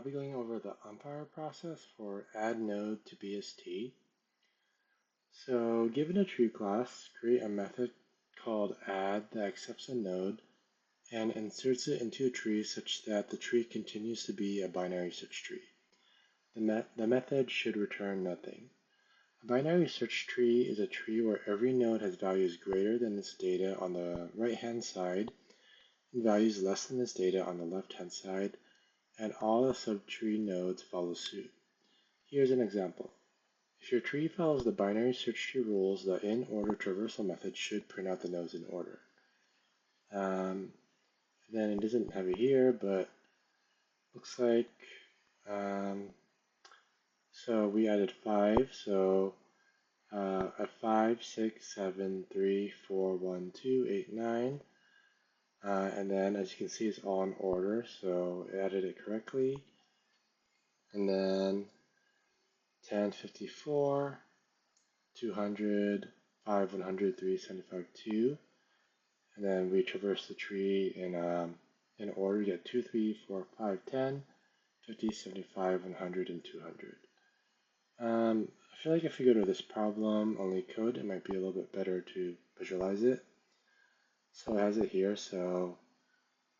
be going over the umpire process for add node to BST. So given a tree class, create a method called add that accepts a node and inserts it into a tree such that the tree continues to be a binary search tree. The method should return nothing. A binary search tree is a tree where every node has values greater than its data on the right-hand side and values less than its data on the left-hand side, and all the subtree nodes follow suit. Here's an example. If your tree follows the binary search tree rules, the in-order traversal method should print out the nodes in order. Then it doesn't have it here, but looks like, so we added 5, so at 5, 6, 7, 3, 4, 1, 2, 8, 9, and then as you can see it's all in order, so it added it correctly, and then 10, 54, 200, 5, 100, 3, 75, 2, and then we traverse the tree in order. We get 2, 3, 4, 5, 10, 50, 75, 100, and 200. I feel like if we go to this problem, only code, it might be a little bit better to visualize it. So it has it here. So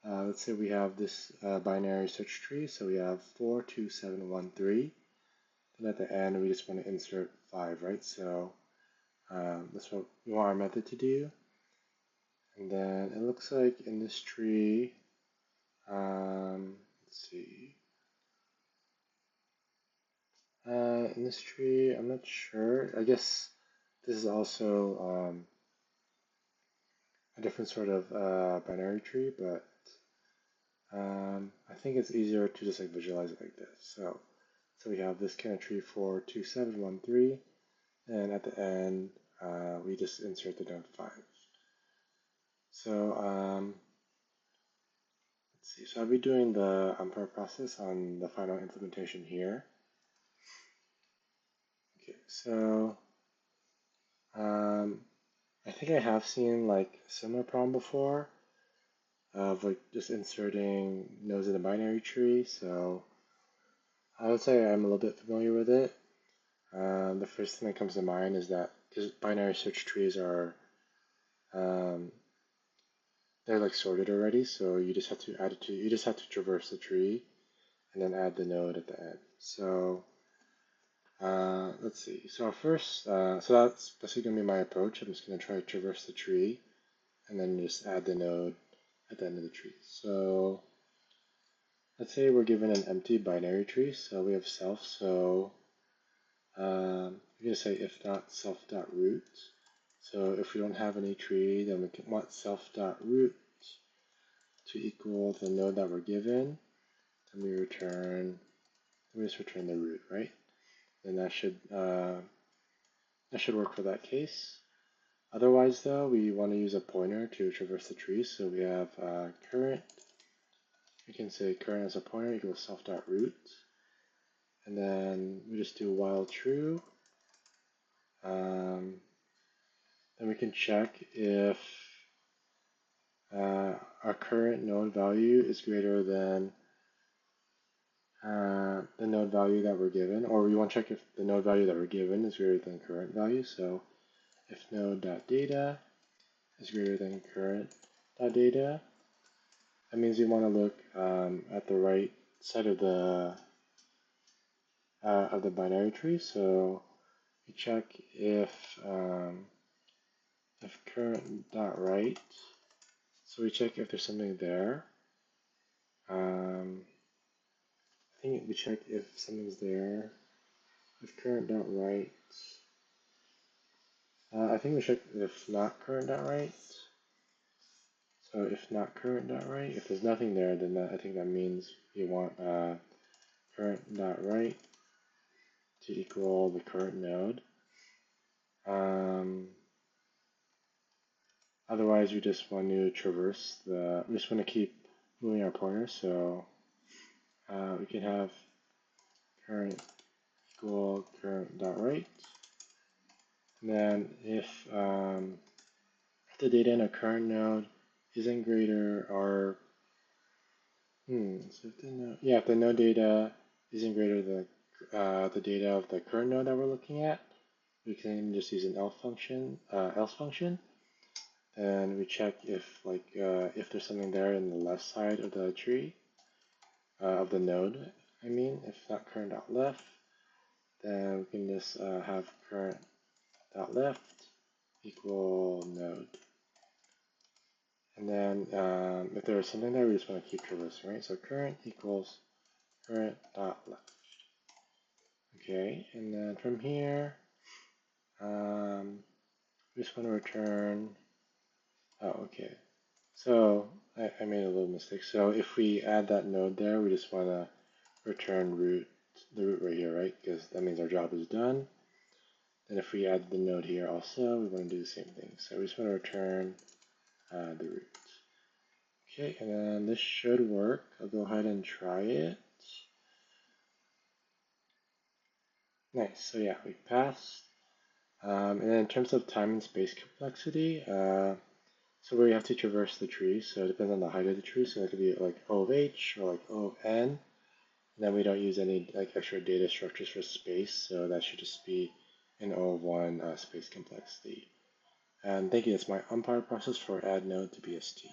let's say we have this binary search tree. So we have 4, 2, 7, 1, 3. And at the end, we just want to insert 5, right? So that's what we want our method to do. And then it looks like in this tree, let's see. In this tree, I'm not sure. I guess this is also a different sort of binary tree, but I think it's easier to just like visualize it like this. So we have this kind of tree 4, 2, 7, 1, 3, and at the end we just insert the node 5. So let's see. So I'll be doing the umpire process on the final implementation here. Okay, so I think I have seen like a similar problem before of like just inserting nodes in a binary tree. So I would say I'm a little bit familiar with it. The first thing that comes to mind is that binary search trees are they're like sorted already, so you just have to add it to you just have to traverse the tree and then add the node at the end. So let's see. So first, so that's basically gonna be my approach. I'm just gonna try to traverse the tree and then just add the node at the end of the tree. So let's say we're given an empty binary tree, so we have self. So we're gonna say if not self.root. So if we don't have any tree, then we can want self.root to equal the node that we're given. Then we just return the root, right? And that should work for that case. Otherwise, though, we want to use a pointer to traverse the tree. So we have current. We can say current as a pointer equals self.root. And then we just do while true. Then we can check if our current node value is greater than the node value that we're given, or we want to check if the node value that we're given is greater than current value. So if node.data is greater than current.data, that means we want to look at the right side of the binary tree. So we check if current.right. So we check if there's something there. I think we check if something's there. If current.right. I think we check if not current.right. So if not current.right, if there's nothing there, then I think that means you want current.right to equal the current node. Otherwise, we just want to traverse we just want to keep moving our pointer. So we can have current equal current.right. And then if the data in a current node isn't greater, or So if the node data isn't greater than the data of the current node that we're looking at, we can just use an else function, and we check if there's something there in the left side of the tree of the node. I mean, if not current dot left, then we can just have current dot left equal node. And then if there is something there, we just want to keep traversing, right? So current equals current dot left. Okay, and then from here, we just want to return. Oh, okay. So I made a little mistake. So if we add that node there, we just want to return the root right here, right? Because that means our job is done. And if we add the node here also, we want to do the same thing. So we just want to return the root. Okay, and then this should work. I'll go ahead and try it. Nice, so yeah, we passed. And then in terms of time and space complexity, so we have to traverse the tree, so it depends on the height of the tree, so it could be like O of H or like O of N. And then we don't use any like extra data structures for space, so that should just be an O of 1 space complexity. And thank you, that's my umpire process for add node to BST.